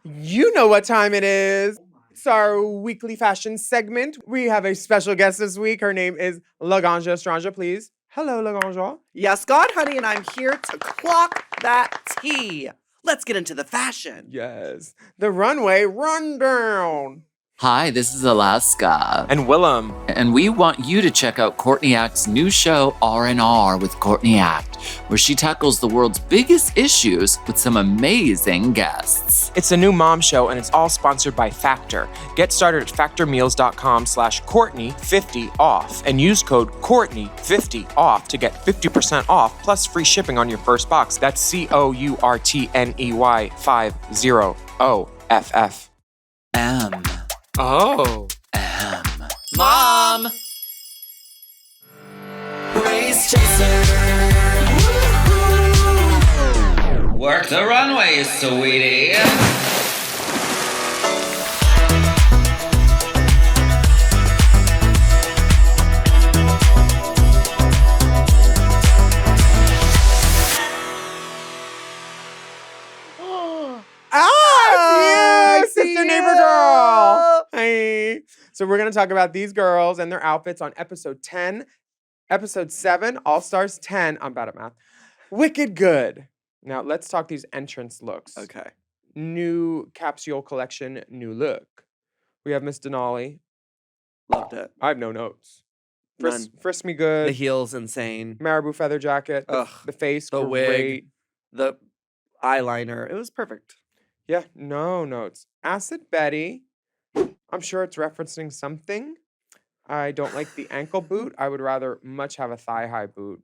You know what time it is. It's our weekly fashion segment. We have a special guest this week. Her name is Laganja Estranja, please. Hello, Laganja. Yes, God, honey, and I'm here to clock that tea. Let's get into the fashion. Yes. The Runway Rundown. Hi, this is Alaska. And Willam. And we want you to check out Courtney Act's new show, R&R with Courtney Act, where she tackles the world's biggest issues with some amazing guests. It's a new mom show and it's all sponsored by Factor. Get started at factormeals.com/Courtney50off and use code Courtney50off to get 50% off plus free shipping on your first box. That's COURTNEY50OFF. M. Oh. M. Mom! Race chaser. Work the runway, sweetie. Sister neighbor girl. Hey. So we're going to talk about these girls and their outfits on episode 10, episode 7, All Stars 10. I'm bad at math. Wicked Good. Now, let's talk these entrance looks. Okay. New capsule collection, new look. We have Miss Denali. Loved it. I have no notes. None. Frisk Me Good. The heels, insane. Marabou feather jacket. The face, The great. wig. The eyeliner. It was perfect. Yeah, no notes. Acid Betty. I'm sure it's referencing something. I don't like the ankle boot. I would rather much have a thigh-high boot.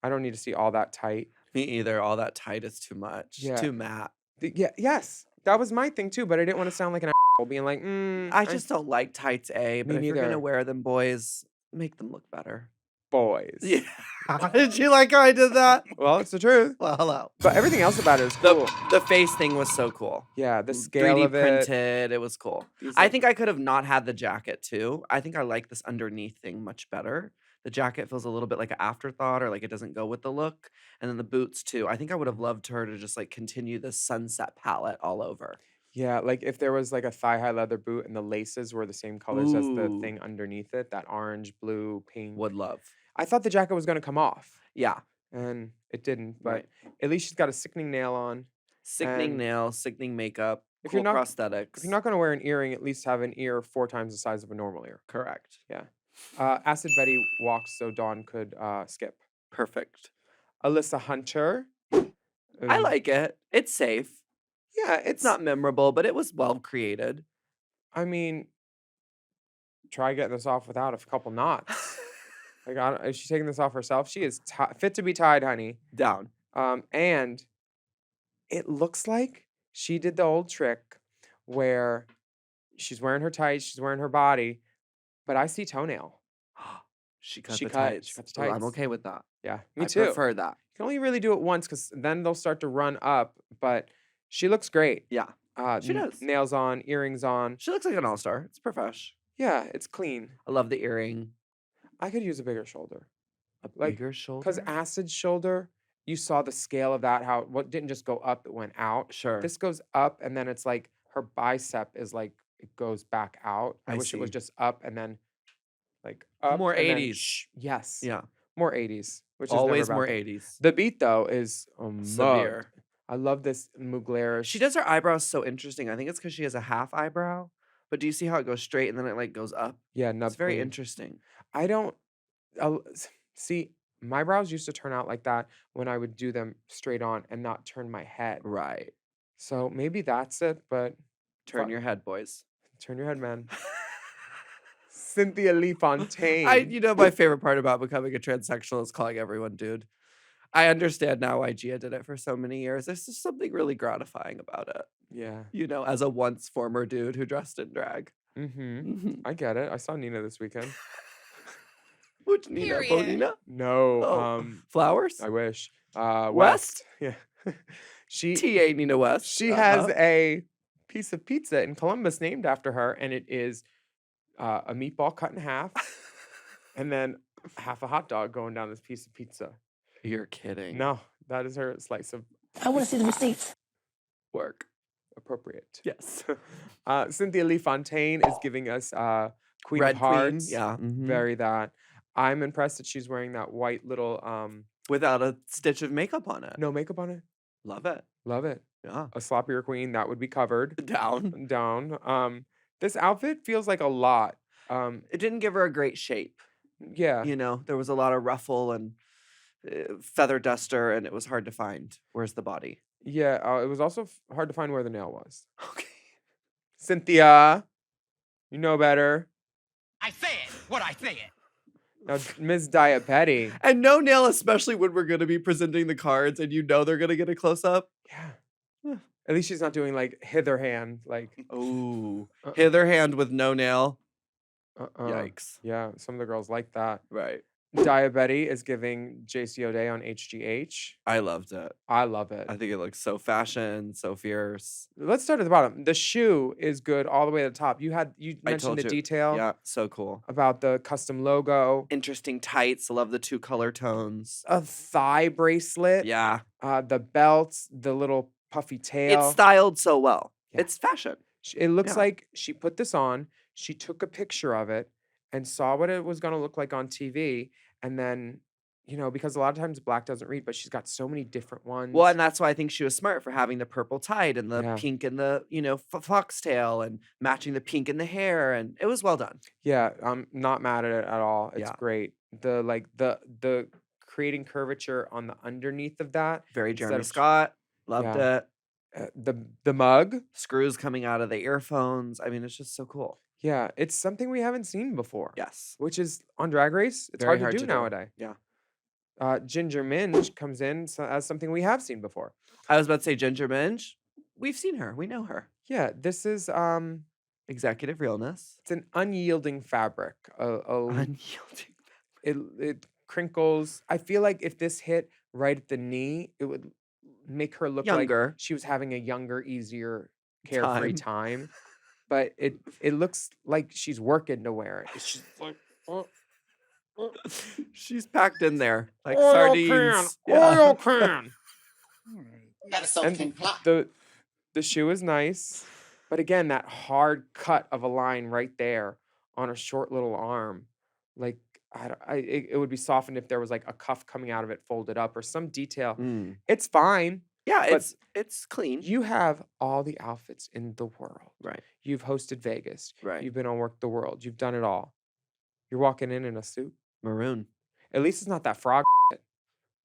I don't need to see all that tight. Me either. All that tight is too much. Yeah. Too matte. Yes. That was my thing too, but I didn't want to sound like an asshole being like, I just don't like tights, but Me if you're neither. gonna wear them, boys, make them look better. boys. Yeah. Did you like how I did that? Well, it's the truth. Well, hello. But everything else about it is cool. The face thing was so cool. Yeah, the scale 3D of it. printed. It was cool. These I are- think I could have not had the jacket too. I think I like this underneath thing much better. The jacket feels a little bit like an afterthought or like it doesn't go with the look. And then the boots too. I think I would have loved her to just like continue the sunset palette all over. Yeah, like if there was like a thigh-high leather boot and the laces were the same colors as the Ooh. thing underneath it, that orange, blue, pink. Would love. I thought the jacket was going to come off, Yeah. and it didn't. But Right. at least she's got a sickening nail on. Sickening And nails, sickening makeup, if cool you're not- prosthetics. If you're not going to wear an earring, at least have an ear 4 times the size of a normal ear. correct. Acid Betty walks so Dawn could skip. Perfect. Alyssa Hunter. I like it. It's safe. Yeah, It's not memorable, but it was well created. I mean, try getting this off without a couple knots. Like, is she taking this off herself? She is fit to be tied, honey. Down. And it looks like she did the old trick where she's wearing her tights, she's wearing her body, but I see toenail. She cut She the cut- tights. she cut the Ooh, I'm tights. okay with that. Yeah, me I too. prefer that. You can only really do it once because then they'll start to run up. But she looks great. Yeah. She does. Nails on, earrings on. She looks like an all-star. It's profesh. Yeah, it's clean. I love the earring. I could use a bigger shoulder. A Like, bigger shoulder. Because Acid's shoulder, you saw the scale of that, how what didn't just go up, it went out. Sure. This goes up, and then it's like her bicep is like, it goes back out. I I wish it was see. just up and then like up. More and then 80s. Yes. Yeah. More 80s. Which is Always never a more bad thing. 80s. The beat, though, is Severe. I love this Mugler. She does her eyebrows so interesting. I think it's because she has a half eyebrow. But do you see how it goes straight and then it like goes up? Yeah, nub It's very queen. interesting. I don't see. My brows used to turn out like that when I would do them straight on and not turn my head. Right. So maybe that's it. But Turn Fu- your head, boys. turn your head, man. Cynthia Lee Fontaine. My favorite part about becoming a transsexual is calling everyone dude. I understand now why Gia did it for so many years. There's just something really gratifying about it. Yeah. As a once former dude who dressed in drag. Mm-hmm. I get it. I saw Nina this weekend. Which Nina? Bonina? No. Oh, Flowers? I wish. West? Yeah. she TA Nina West. she has a piece of pizza in Columbus named after her, and it is a meatball cut in half, and then half a hot dog going down this piece of pizza. You're kidding. No, that is her slice of I want to see the receipts. Work. appropriate. Yes. Cynthia Lee Fontaine is giving us Queen Red of Queen, Hearts. yeah, mhm. Very that. I'm impressed that she's wearing that white little Without a stitch of makeup on it. no makeup on it. Love it. Love it. Yeah. A sloppier queen that would be covered Down. down. This outfit feels like a lot. It didn't give her a great shape. Yeah. You know, there was a lot of ruffle and feather duster, and it was hard to find. Where's the body? Yeah. It was also hard to find where the nail was. Okay. Cynthia, you know better. I say it. What I say it. Now, Ms. Daya Petty. And no nail, especially when we're going to be presenting the cards and you know they're going to get a close up. Yeah. At least she's not doing like hither hand. Like, Oh, hither hand with no nail. Yikes. Yeah, some of the girls like that. Right. Daya Betty is giving JC O'Day on HGH. I loved it. I love it. I think it looks so fashion, so fierce. Let's start at the bottom. The shoe is good all the way to the top. You I mentioned told the you. detail Yeah, so cool. about the custom logo. Interesting tights. Love the 2 color tones. A thigh bracelet. Yeah. The belts, the little puffy tail. It's styled so well. Yeah. It's fashion. It looks Yeah. like she put this on, she took a picture of it and saw what it was going to look like on TV. And then, you know, because a lot of times black doesn't read, but she's got so many different ones. Well, and that's why I think she was smart for having the purple tight and the Yeah. pink and the, you know, foxtail and matching the pink in the hair. And it was well done. Yeah, I'm not mad at it at all. It's Yeah. great. The creating curvature on the underneath of that. Very instead Jeremy of- Scott. Loved Yeah. it. The mug. Screws coming out of the earphones. I mean, it's just so cool. Yeah, it's something we haven't seen before. Yes. Which is on Drag Race. It's Very hard to do nowadays. Yeah. Ginger Minj comes in as something we have seen before. I was about to say Ginger Minj. We've seen her. We know her. Yeah, this is Executive realness. it's an unyielding fabric. Unyielding. It crinkles. I feel like if this hit right at the knee, it would make her look Younger. like she was having a younger, easier, carefree time. But it looks like she's working to wear it. It's just like She's packed in there like oil sardines. can, oil can. Got a And something clock. the shoe is nice, but again, that hard cut of a line right there on a short little arm, like it would be softened if there was like a cuff coming out of it folded up or some detail. Mm. It's fine. Yeah, But it's clean. You have all the outfits in the world. Right. You've hosted Vegas. Right. You've been on Work the World. You've done it all. You're walking in a suit. Maroon. At least it's not that frog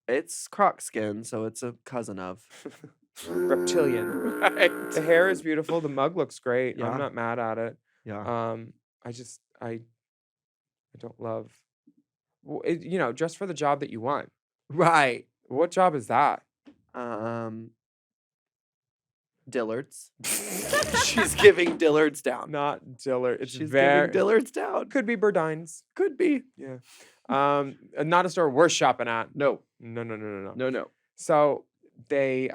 It's croc skin, so it's a cousin of. reptilian. Right. The hair is beautiful. The mug looks great. Yeah. I'm not mad at it. Yeah. I don't love. You know, dress for the job that you want. Right. What job is that? Dillard's. She's giving Dillard's down. Not Dillard. It's She's very giving Dillard's down. could be Burdine's. Could be. Yeah. Not a store we're shopping at. No. No. So they It's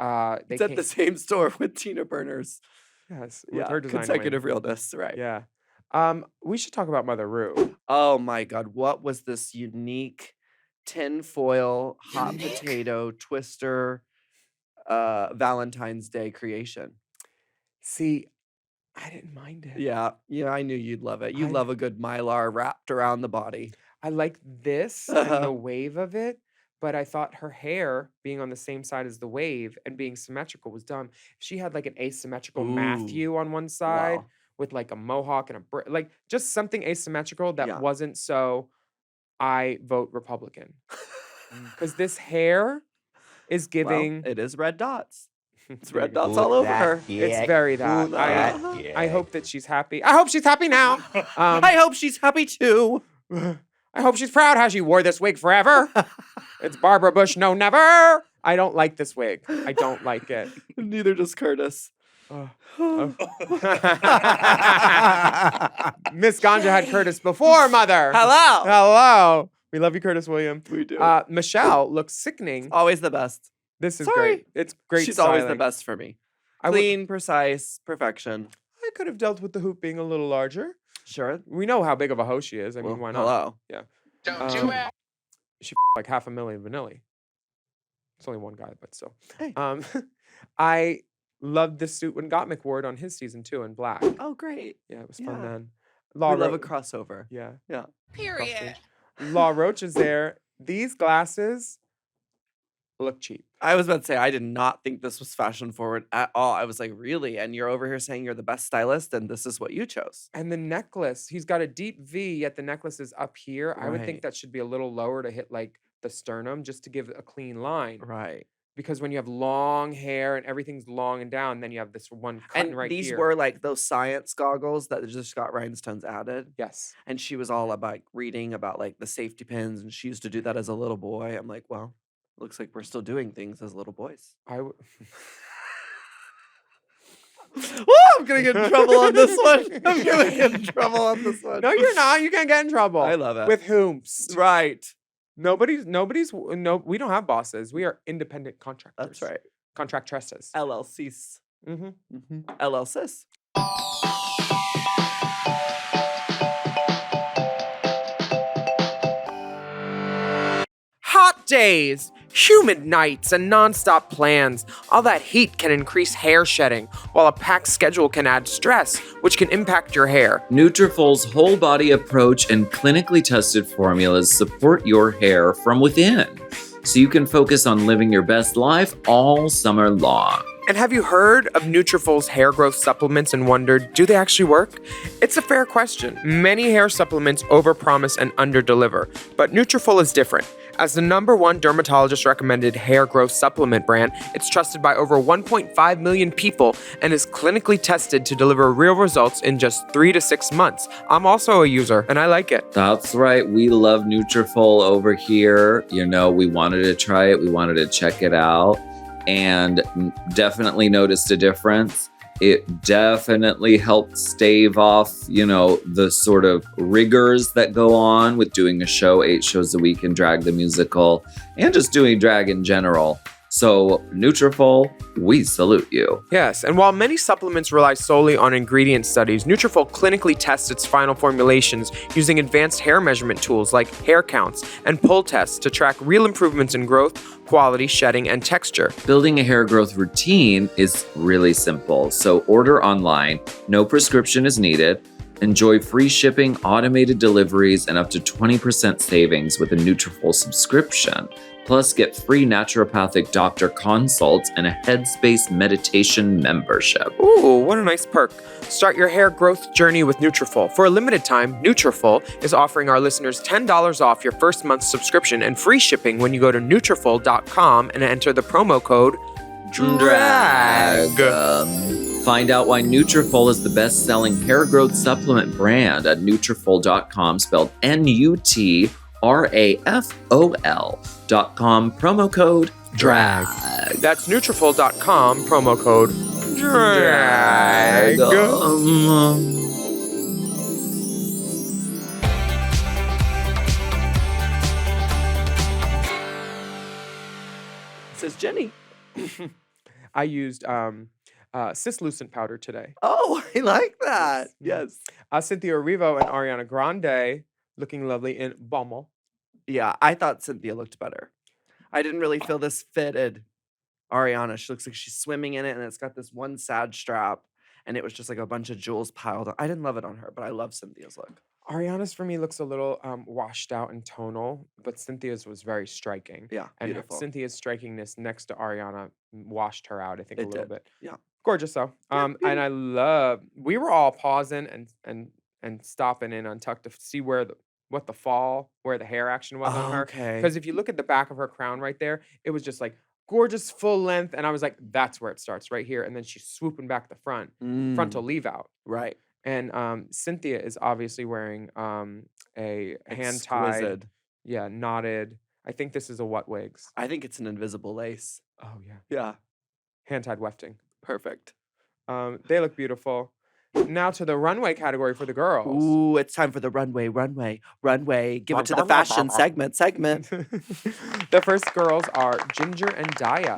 at came- the same store with Tina Burners. yes with Yeah. her design wing. Consecutive realness. Right. Yeah. We should talk about Mother Rue. Oh my God. What was this unique tinfoil hot potato twister Valentine's Day creation? See, I didn't mind it. Yeah. Yeah, I knew you'd love it. You I- love a good Mylar wrapped around the body. I like this and the wave of it, but I thought her hair being on the same side as the wave and being symmetrical was dumb. She had like an asymmetrical Ooh. Matthew on one side Wow. with like a mohawk and like just something asymmetrical that Yeah. wasn't so I vote Republican. Because this hair is Well, giving it is red dots. It's There you red go. dots all over her. It's very that. Ooh, that. I hope that she's happy. I hope she's happy now. I hope she's happy too. I hope she's proud how she wore this wig forever. It's Barbara Bush, no never. I don't like this wig. I don't like it. Neither does Curtis. Miss Ganja had Curtis before, mother. Hello. Hello. We love you, Curtis William. We do. Michelle looks sickening. Always the best. This is sorry. great. It's great. She's always the styling. best for me. I would- Clean, precise, perfection. I could have dealt with the hoop being a little larger. Sure. We know how big of a hoe she is. I mean, Well, why not? hello. Don't you ask. She like $500,000 vanilla. It's only one guy, but still. Hey. I Loved this suit when Gottmik wore it on his season 2 in black. Oh, great. Yeah, it was fun Yeah. then. We love a crossover. Yeah. Yeah. Period. Law Roach is there. These glasses look cheap. I was about to say, I did not think this was fashion forward at all. I was like, really? And you're over here saying you're the best stylist, and this is what you chose. And the necklace, he's got a deep V, yet the necklace is up here. I would think Right. that should be a little lower to hit like the sternum just to give a clean line. Right. Because when you have long hair and everything's long and down, then you have this one cutting And right these here. were like those science goggles that just got rhinestones added. Yes. And she was all about reading about like the safety pins, and she used to do that as a little boy. I'm like, well, looks like we're still doing things as little boys. I I'm gonna get in trouble on this one. I'm gonna get in trouble on this one. No, you're not. You can't get in trouble. I love it. With whom? Right. Nobody's no, we don't have bosses. We are independent contractors. That's right. Contractresses. LLCs. Mm-hmm. LLCs. Hot days, humid nights, and nonstop plans. All that heat can increase hair shedding, while a packed schedule can add stress, which can impact your hair. Nutrafol's whole body approach and clinically tested formulas support your hair from within, so you can focus on living your best life all summer long. And have you heard of Nutrafol's hair growth supplements and wondered, do they actually work? It's a fair question. Many hair supplements overpromise and underdeliver, but Nutrafol is different. As the #1 dermatologist recommended hair growth supplement brand, it's trusted by over 1.5 million people and is clinically tested to deliver real results in just 3 to 6 months. I'm also a user and I like it. That's right. We love Nutrafol over here. You know, we wanted to try it. We wanted to check it out and definitely noticed a difference. It definitely helped stave off, you know, the sort of rigors that go on with doing a show 8 shows a week in Drag the Musical and just doing drag in general. So Nutrafol, we salute you. Yes, and while many supplements rely solely on ingredient studies, Nutrafol clinically tests its final formulations using advanced hair measurement tools like hair counts and pull tests to track real improvements in growth, quality, shedding, and texture. Building a hair growth routine is really simple. So order online, no prescription is needed. Enjoy free shipping, automated deliveries, and up to 20% savings with a Nutrafol subscription. Plus, get free naturopathic doctor consults and a Headspace meditation membership. Ooh, what a nice perk. Start your hair growth journey with Nutrafol. For a limited time, Nutrafol is offering our listeners $10 off your first month's subscription and free shipping when you go to Nutrafol.com and enter the promo code DRAG. Find out why Nutrafol is the best-selling hair growth supplement brand at Nutrafol.com, spelled Nutrafol.com, promo code DRAG. That's Nutrafol.com, promo code DRAG. Says Jenny. I used cislucent powder today. Oh, I like that. Yes. Cynthia Erivo and Ariana Grande looking lovely in Bommel. Yeah, I thought Cynthia looked better. I didn't really feel this fitted Ariana. She looks like she's swimming in it, and it's got this one sad strap, and it was just like a bunch of jewels piled on. I didn't love it on her, but I love Cynthia's look. Ariana's for me looks a little washed out and tonal, but Cynthia's was very striking. Yeah, And beautiful. Cynthia's strikingness next to Ariana washed her out, I think, a It little did. bit. Yeah. Gorgeous though. And I love, we were all pausing and stopping in Untucked to see where the hair action was on her. Okay. Because if you look at the back of her crown right there, it was just like gorgeous full length. And I was like, that's where it starts, right here. And then she's swooping back the front, frontal leave out. Right. And Cynthia is obviously wearing a hand tied, Exquisite. knotted. I think this is a what wigs. I think it's an invisible lace. Oh yeah, Yeah. hand tied wefting. Perfect. They look beautiful. Now to the runway category for the girls. Ooh, it's time for the runway. Give it to the fashion segment. The first girls are Ginger and Daya.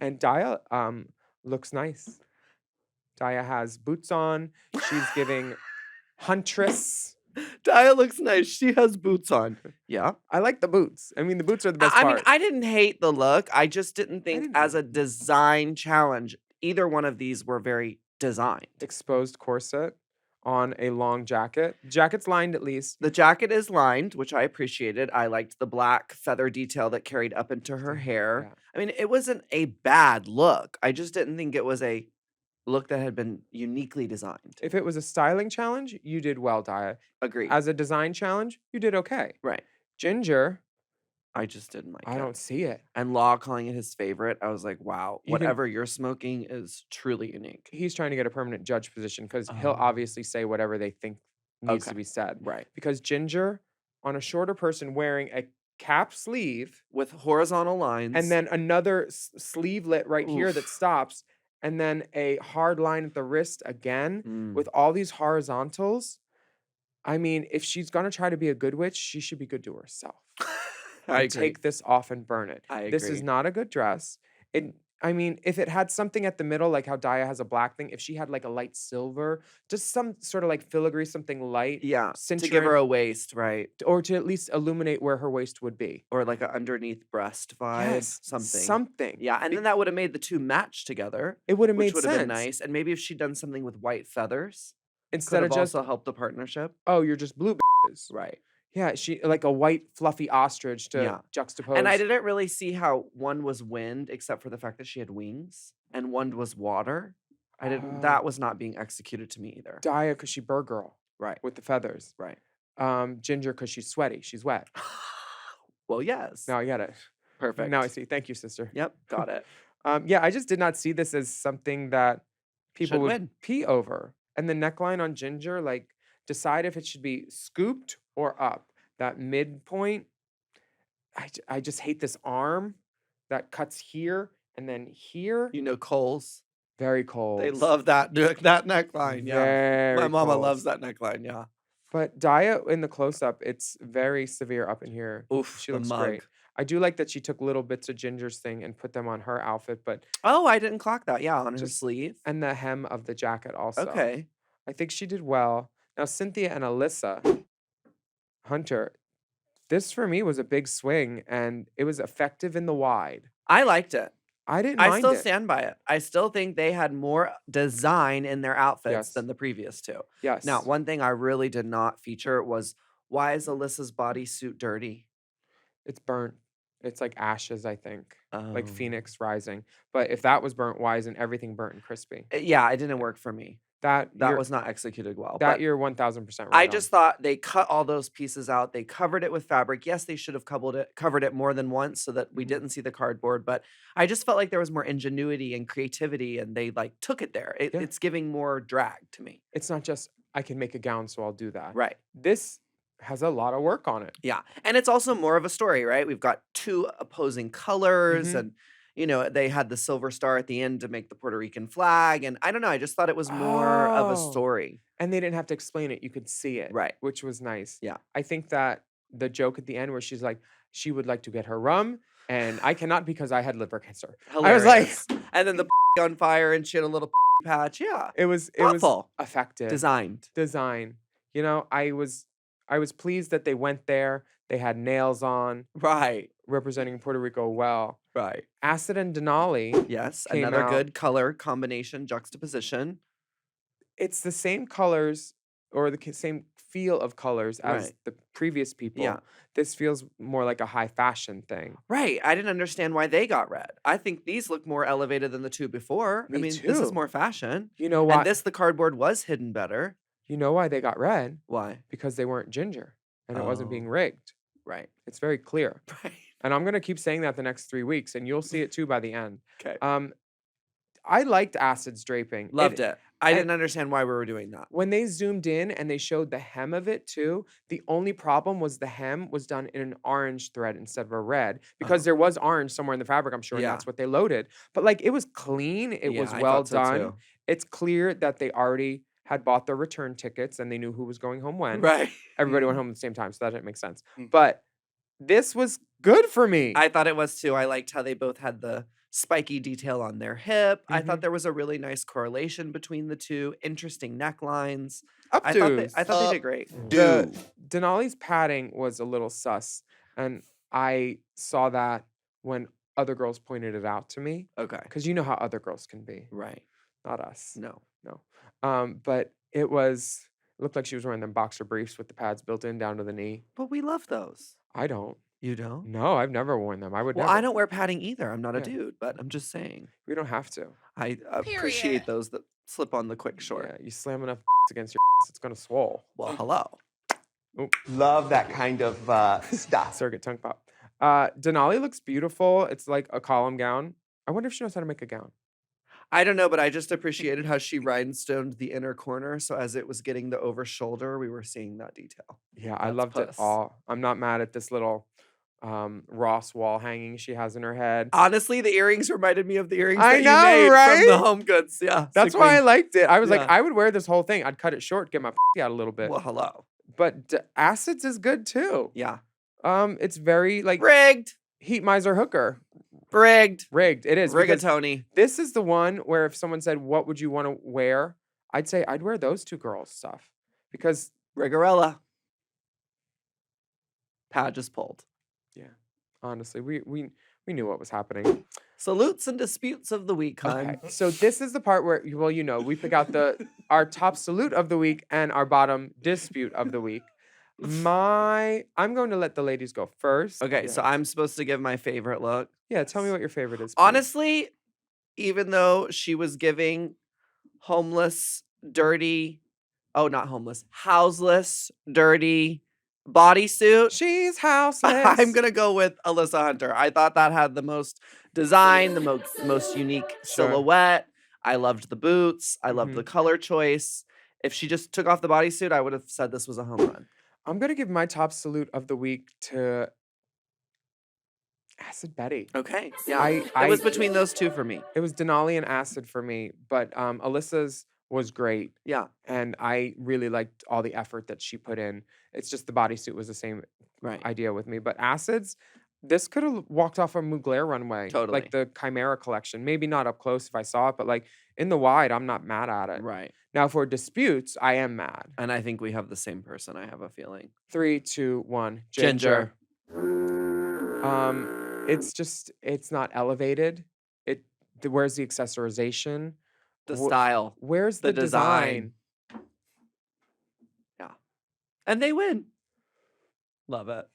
And Daya looks nice. Daya has boots on. She's giving huntress. Daya looks nice. She has boots on. Yeah. I like the boots. I mean, the boots are the best I mean, part. I didn't hate the look. I just didn't think didn't as hate a design challenge, either one of these were very designed. Exposed corset on a long jacket. Jacket's lined at least. The jacket is lined, which I appreciated. I liked the black feather detail that carried up into her hair. Yeah. I mean, it wasn't a bad look. I just didn't think it was a look that had been uniquely designed. If it was a styling challenge, you did well, Daya. Agreed. As a design challenge, you did okay. Right. Ginger, I just didn't like it. I don't see it. And Law calling it his favorite, I was like, wow, You can- whatever you're smoking is truly unique. He's trying to get a permanent judge position because he'll Oh. obviously say whatever they think needs to Okay. be said. Right. Because Ginger, on a shorter person wearing a cap sleeve With horizontal lines. and then another sleevelet right here that Oof. stops, and then a hard line at the wrist again Mm. with all these horizontals. I mean, if she's gonna try to be a good witch, she should be good to herself. I And agree. take this off and burn it. I This is agree. not a good dress. I mean, if it had something at the middle, like how Daya has a black thing, if she had like a light silver, just some sort of like filigree, something light, Yeah. To cincher give her in- a waist, right? or to at least illuminate where her waist would be. Or like an underneath breast vibe. Yes, Something. Something. Yeah. And then that would have made the two match together. It would have Which made would sense. have been nice. And maybe if she'd done something with white feathers, Instead could of have just, also helped the partnership. oh, you're just blue bitches. Right. Yeah, she like a white fluffy ostrich to Yeah. juxtapose. And I didn't really see how one was wind, except for the fact that she had wings, and one was water. I didn't. Oh. That was not being executed to me either. Daya because she burr girl Right. with the feathers. Right. Ginger because she's sweaty. She's wet. Well, yes. Now I get it. Perfect. Now I see. Thank you, sister. Yep. Got it. Yeah, I just did not see this as something that people Should would win. pee over. And the neckline on Ginger, like, decide if it should be scooped or up. That midpoint, I just hate this arm that cuts here and then here. You know, Coles. Very cold. They love that neckline. Yeah. Very My mama cold. loves that neckline. Yeah. But Daya in the close up, it's very severe up in here. Oof. She the looks mug. great. I do like that she took little bits of Ginger's thing and put them on her outfit, but Oh, I didn't clock that. Yeah, on her Just- sleeve. and the hem of the jacket also. Okay. I think she did well. Now, Cynthia and Alyssa Hunter, this for me was a big swing and it was effective in the wide. I liked it. I didn't I mind still it. stand by it. I still think they had more design in their outfits Yes. than the previous two. Yes. Now, one thing I really did not feature was why is Alyssa's bodysuit dirty? It's burnt. It's like ashes, I think. Like Oh. Phoenix rising. But if that was burnt, why isn't everything burnt and crispy? Yeah, it didn't work for me. That That you're, was not executed well. that but you're 1000% right I on. just thought they cut all those pieces out. They covered it with fabric. Yes, they should have covered it more than once so that we Mhm. didn't see the cardboard. But I just felt like there was more ingenuity and creativity, and they like took it there. Yeah. It's giving more drag to me. It's not just I can make a gown, so I'll do that. Right. This has a lot of work on it. Yeah. And it's also more of a story, right? We've got two opposing colors, Mhm. and they had the silver star at the end to make the Puerto Rican flag. And I don't know, I just thought it was more of a Oh. story. And they didn't have to explain it. You could see it. Right. Which was nice. Yeah. I think that the joke at the end where she's like, she would like to get her rum, and I cannot because I had liver cancer. I was like, Hilarious. And then the on fire, and she had a little patch. Yeah. it was Thoughtful. effective. Designed. Design. I was pleased that they went there. They had nails on, Right. representing Puerto Rico well. Right. Acid and Denali, Yes. Came Another out- good color combination juxtaposition. it's the same colors or the same feel of colors as Right. the previous people. Yeah. This feels more like a high fashion thing. Right. I didn't understand why they got red. I think these look more elevated than the two before. I Me mean, this is too. more fashion. You know why? And the cardboard was hidden better. You know why they got red? Why? Because they weren't ginger and it wasn't being Oh. rigged. Right. It's very clear. Right. And I'm gonna keep saying that the next 3 weeks, and you'll see it too by the end. Okay. I liked Acid's draping. Loved it. I and- didn't understand why we were doing that. When they zoomed in and they showed the hem of it too, the only problem was the hem was done in an orange thread instead of a red because Oh. there was orange somewhere in the fabric, I'm sure, Yeah. and that's what they loaded. But like it was clean, it Yeah, was I well thought so, done. too. It's clear that they already had bought their return tickets and they knew who was going home when. Right. Everybody went home at the same time, so that didn't make sense. Mm. But this was good for me. I thought it was too. I liked how they both had the spiky detail on their hip. I Mhm. thought there was a really nice correlation between the two. Interesting necklines. Updos. I thought they did great. The Denali's padding was a little sus, and I saw that when other girls pointed it out to me, Okay. because you know how other girls can be, Right. not us. No. But it looked like she was wearing them boxer briefs with the pads built in down to the knee. But we love those. I don't. You don't? No, I've never worn them. I would Well, never. I don't wear padding either. I'm not a Yeah. dude, but I'm just saying. We don't have to. I appreciate those that slip on the quick short. Yeah, you slam enough against your it's gonna swole. Well, hello. Love that kind of stuff. Circuit tongue pop. Denali looks beautiful. It's like a column gown. I wonder if she knows how to make a gown. I don't know, but I just appreciated how she rhinestoned the inner corner. So as it was getting the over shoulder, we were seeing that detail. Yeah, I That's loved it puss. all. I'm not mad at this little Ross wall hanging she has in her head. Honestly, the earrings reminded me of the earrings I that know, you made right? from the Home Goods. Yeah. That's sick why I wing. liked it. I was like, Yeah. I would wear this whole thing. I'd cut it short, get my out a little bit. Well, hello. But Acids is good too. Yeah. It's very like Rigged. heat miser hooker. Rigged. Rigged. It is. because Rigatoni. This is the one where if someone said, what would you want to wear? I'd say I'd wear those two girls' stuff. Because Rigarella. Pad just pulled. honestly, we knew what was happening. Salutes and disputes of the week, hon. Okay. So this is the part where, well, we pick out our top salute of the week and our bottom dispute of the week. I'm going to let the ladies go first. Okay, Yeah. so I'm supposed to give my favorite look. Yeah, tell me what your favorite is. please. Honestly, even though she was giving homeless, dirty, not homeless, houseless, dirty bodysuit, She's houseless. I'm going to go with Alyssa Hunter. I thought that had the most design, the most unique Sure. silhouette. I loved the boots. I loved Mhm. the color choice. If she just took off the bodysuit, I would have said this was a home run. I'm going to give my top salute of the week to Acid Betty. Okay. Yeah. I it was between those two for me. It was Denali and Acid for me, but Alyssa's was great. Yeah. And I really liked all the effort that she put in. It's just the bodysuit was the same Right. idea with me. But Acids, this could have walked off a Mugler runway. Totally. Like the Chimera collection. Maybe not up close if I saw it, but like in the wide, I'm not mad at it. Right. Now for disputes, I am mad. And I think we have the same person, I have a feeling. 3, 2, 1. Ginger. It's not elevated. Where's the accessorization? The style. Where's The the design? Yeah. And they win. Love it.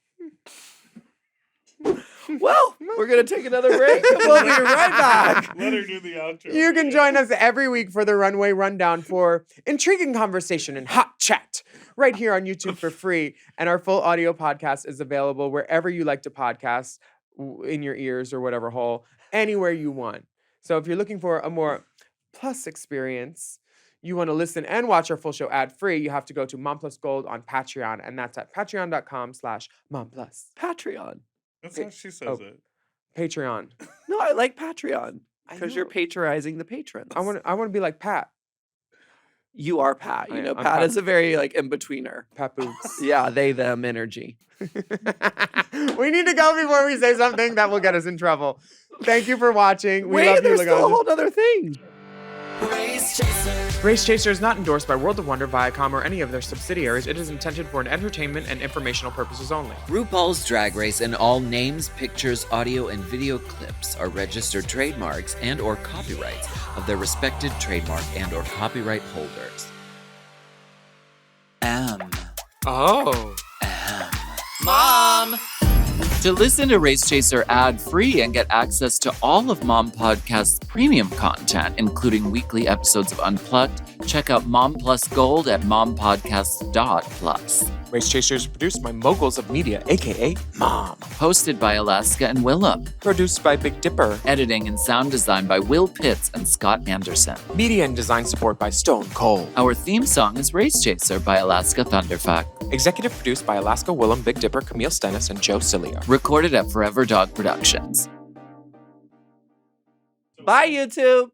Well, we're going to take another break and we'll be right back. Let her do the outro. You can join us every week for the Runway Rundown for intriguing conversation and hot chat right here on YouTube for free. And our full audio podcast is available wherever you like to podcast, in your ears or whatever hole, anywhere you want. So if you're looking for a more plus experience, you want to listen and watch our full show ad-free, you have to go to Mom Plus Gold on Patreon, and that's at patreon.com/momplus. Patreon. That's how she says Oh. it. Patreon. No, I like Patreon I because you're know. patronizing the patrons. I want to be like Pat. You are Pat. I You know, am. I'm Pat Pat. is a very in-betweener. Pat Boots. Yeah, they, them energy. We need to go before we say something that will get us in trouble. Thank you for watching. We Wait, love you, there's still a Laganja. whole other thing. Race Chaser is not endorsed by World of Wonder, Viacom, or any of their subsidiaries. It is intended for an entertainment and informational purposes only. RuPaul's Drag Race and all names, pictures, audio, and video clips are registered trademarks and or copyrights of their respected trademark and or copyright holders. Oh. Mom! To listen to Race Chaser ad-free and get access to all of Mom Podcast's premium content, including weekly episodes of Unplugged, check out Mom Plus Gold at mompodcast.plus. Race Chaser is produced by Moguls of Media, aka Mom. Hosted by Alaska and Willam. Produced by Big Dipper. Editing and sound design by Will Pitts and Scott Anderson. Media and design support by Stone Cold. Our theme song is Race Chaser by Alaska Thunderfuck. Executive produced by Alaska, Willam, Big Dipper, Camille Stennis, and Joe Cilia. Recorded at Forever Dog Productions. Bye, YouTube.